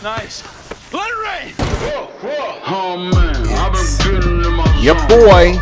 Nice. Let it rain. Oh man, I've been getting in my Your boy.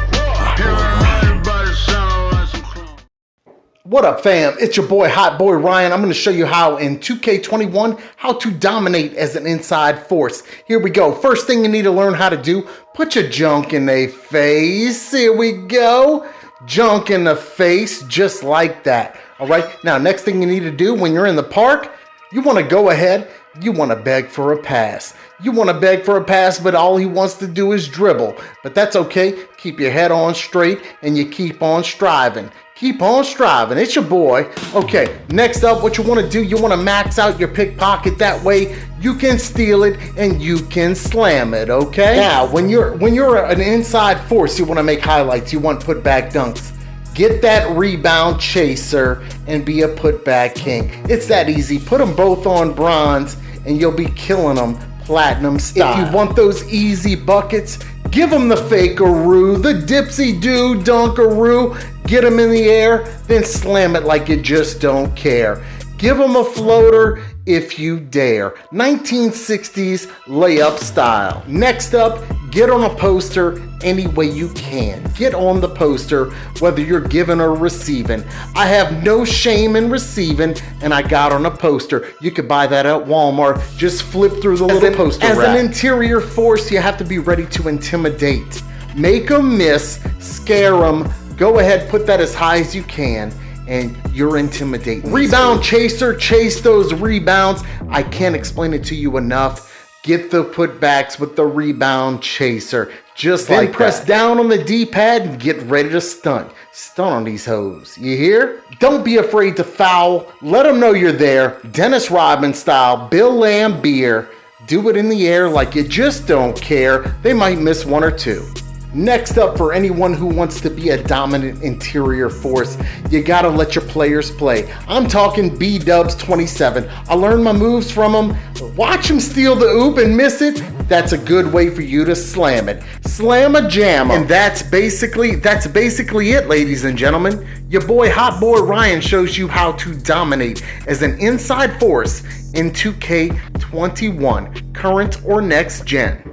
What up, fam? It's your boy, Hot Boy Ryan. I'm going to show you how in 2K21, how to dominate as an inside force. Here we go. First thing you need to learn how to do, put your junk in their face. Here we go. Junk in the face, just like that. All right. Now, next thing you need to do when you're in the park, you want to go ahead. You want to beg for a pass. You want to beg for a pass, but all he wants to do is dribble. But that's okay. Keep your head on straight and you keep on striving. Keep on striving. It's your boy. Okay, next up, what you want to do, you want to max out your pickpocket. That way you can steal it and you can slam it, okay? Now, when you're an inside force, you want to make highlights. You want putback dunks. Get that rebound chaser and be a putback king. It's that easy. Put them both on bronze and you'll be killing them platinum style. If you want those easy buckets, give them the fakeroo, the dipsy-doo dunkaroo. Get them in the air, then slam it like you just don't care. Give them a floater if you dare. 1960s layup style. Next up, get on a poster any way you can. Get on the poster, whether you're giving or receiving. I have no shame in receiving, and I got on a poster. You could buy that at Walmart. Just flip through the little poster rack. As an interior force, you have to be ready to intimidate. Make them miss, scare them. Go ahead, put that as high as you can, and you're intimidating. Rebound chaser, chase those rebounds. I can't explain it to you enough. Get the putbacks with the rebound chaser. Just like that. Then press down on the D-pad and get ready to stunt. Stunt on these hoes. You hear? Don't be afraid to foul. Let them know you're there. Dennis Rodman style, Bill Lambier. Do it in the air like you just don't care. They might miss one or two. Next up, for anyone who wants to be a dominant interior force, you gotta let your players play. I'm talking B-Dubs 27. I learned my moves from him. Watch him steal the oop and miss it. That's a good way for you to slam it. Slam a jammer. And that's basically it, ladies and gentlemen. Your boy Hot Boy Ryan shows you how to dominate as an inside force in 2K21, current or next gen.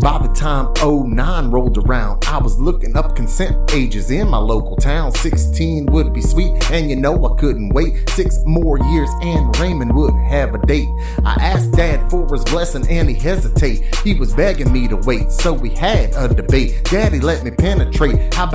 By the time 09 rolled around, I was looking up consent ages in my local town. 16 would be sweet, and you know I couldn't wait. 6 more years and Raymond would have a date. I asked Dad for his blessing and he hesitated. He was begging me to wait, so we had a debate. Daddy let me penetrate. How about